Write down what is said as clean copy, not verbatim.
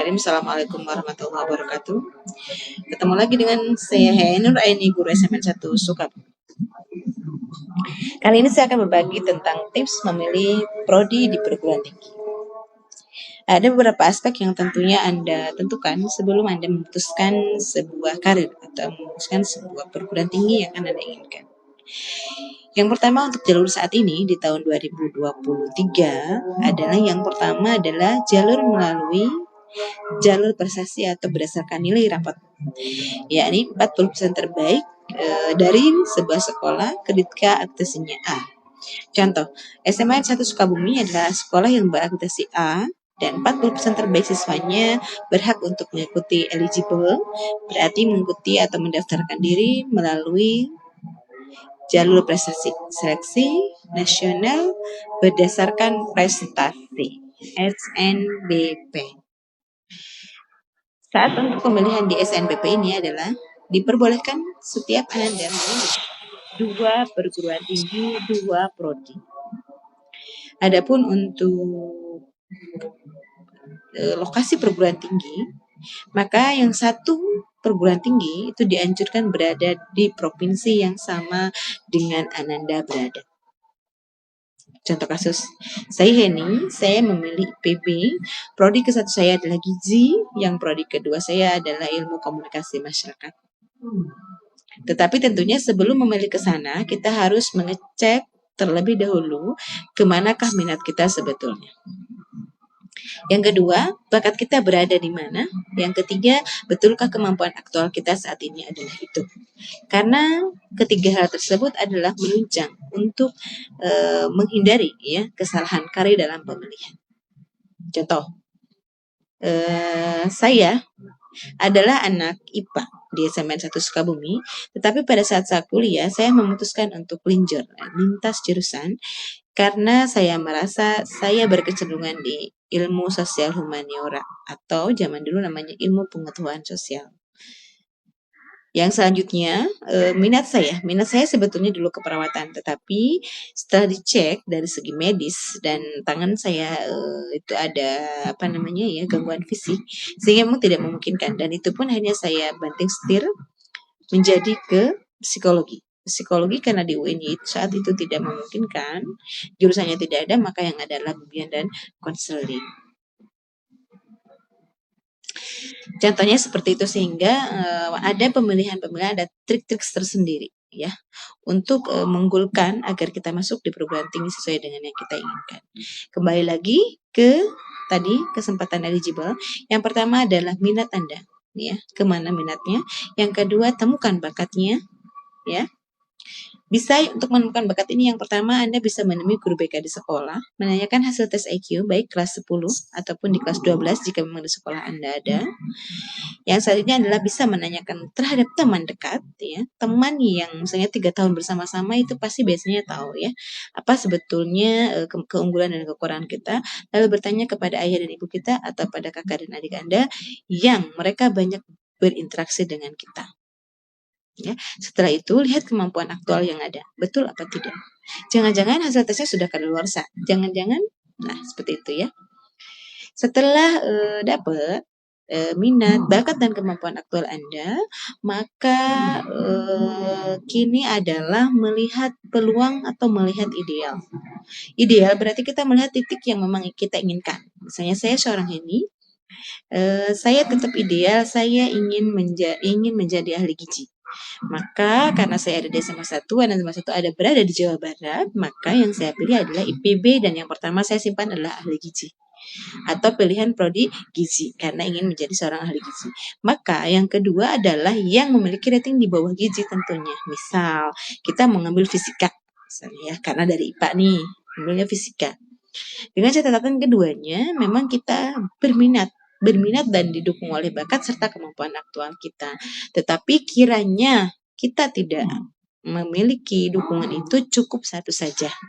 Bismillahirrahmanirrahim. Assalamualaikum warahmatullahi wabarakatuh. Ketemu lagi dengan saya Nur Aini, guru SMN 1 Sukabumi. Kali ini saya akan berbagi tentang tips memilih prodi di perguruan tinggi. Ada beberapa aspek yang tentunya Anda tentukan sebelum Anda memutuskan sebuah karir atau memutuskan sebuah perguruan tinggi yang Anda inginkan. Yang pertama untuk jalur saat ini di tahun 2023 adalah jalur melalui jalur prestasi atau berdasarkan nilai rapat, yakni 40% terbaik dari sebuah sekolah ketika akreditasinya A. Contoh, SMN 1 Sukabumi adalah sekolah yang berakreditasi A dan 40% terbaik siswanya berhak untuk mengikuti eligible, berarti mengikuti atau mendaftarkan diri melalui jalur prestasi seleksi nasional berdasarkan prestasi SNBP. Saat untuk pemilihan di SNBP ini adalah diperbolehkan setiap Anda memilih 2 perguruan tinggi, 2 prodi. Adapun untuk lokasi perguruan tinggi, maka yang satu perguruan tinggi itu dianjurkan berada di provinsi yang sama dengan Ananda berada. Contoh kasus, saya Heni, saya memilih IPB, prodi ke-1 saya adalah Gizi, yang prodi kedua saya adalah Ilmu Komunikasi Masyarakat. Tetapi tentunya sebelum memilih ke sana, kita harus mengecek terlebih dahulu kemanakah minat kita sebetulnya. Yang kedua, bakat kita berada di mana? Yang ketiga, betulkah kemampuan aktual kita saat ini adalah itu? Karena ketiga hal tersebut adalah menunjang untuk menghindari kesalahan karir dalam pemilihan. Contoh, saya adalah anak IPA di SMN 1 Sukabumi, tetapi pada saat saya kuliah, saya memutuskan untuk lintas jurusan, karena saya merasa saya berkecenderungan di ilmu sosial humaniora atau zaman dulu namanya ilmu pengetahuan sosial. Yang selanjutnya minat saya sebetulnya dulu keperawatan, tetapi setelah dicek dari segi medis dan tangan saya itu ada gangguan fisik, sehingga memang tidak memungkinkan, dan itu pun akhirnya saya banting setir menjadi ke psikologi karena di UNY saat itu tidak memungkinkan, jurusannya tidak ada, maka yang ada adalah bimbingan dan konseling. Contohnya seperti itu, sehingga ada pemilihan, ada trik-trik tersendiri ya untuk mengunggulkan agar kita masuk di perguruan tinggi sesuai dengan yang kita inginkan. Kembali lagi ke tadi kesempatan eligible. Yang pertama adalah minat Anda, ya, kemana minatnya. Yang kedua, temukan bakatnya, ya. Bisa untuk menemukan bakat ini, yang pertama Anda bisa menemui guru BK di sekolah, menanyakan hasil tes IQ baik kelas 10 ataupun di kelas 12 jika memang di sekolah Anda ada. Yang selanjutnya adalah bisa menanyakan terhadap teman dekat, ya, teman yang misalnya 3 tahun bersama-sama itu pasti biasanya tahu ya apa sebetulnya keunggulan dan kekurangan kita, lalu bertanya kepada ayah dan ibu kita atau pada kakak dan adik Anda yang mereka banyak berinteraksi dengan kita. Ya, setelah itu lihat kemampuan aktual yang ada, betul apa tidak. Jangan-jangan hasil tesnya sudah kadaluarsa, jangan-jangan, nah seperti itu ya. Setelah dapat minat, bakat dan kemampuan aktual Anda, maka kini adalah melihat peluang atau melihat ideal. Ideal berarti kita melihat titik yang memang kita inginkan. Misalnya saya seorang Heni, saya tetap ideal, saya ingin menjadi ahli gizi. Maka karena saya ada di SMA 1 dan SMA 1 ada berada di Jawa Barat, maka yang saya pilih adalah IPB dan yang pertama saya simpan adalah ahli gizi. Atau pilihan prodi gizi karena ingin menjadi seorang ahli gizi. Maka yang kedua adalah yang memiliki rating di bawah gizi tentunya. Misal kita mengambil fisika, misalnya ya, karena dari IPA nih, ambilnya fisika. Dengan catatan keduanya, memang kita berminat dan didukung oleh bakat serta kemampuan aktual kita. Tetapi kiranya kita tidak memiliki dukungan itu, cukup satu saja.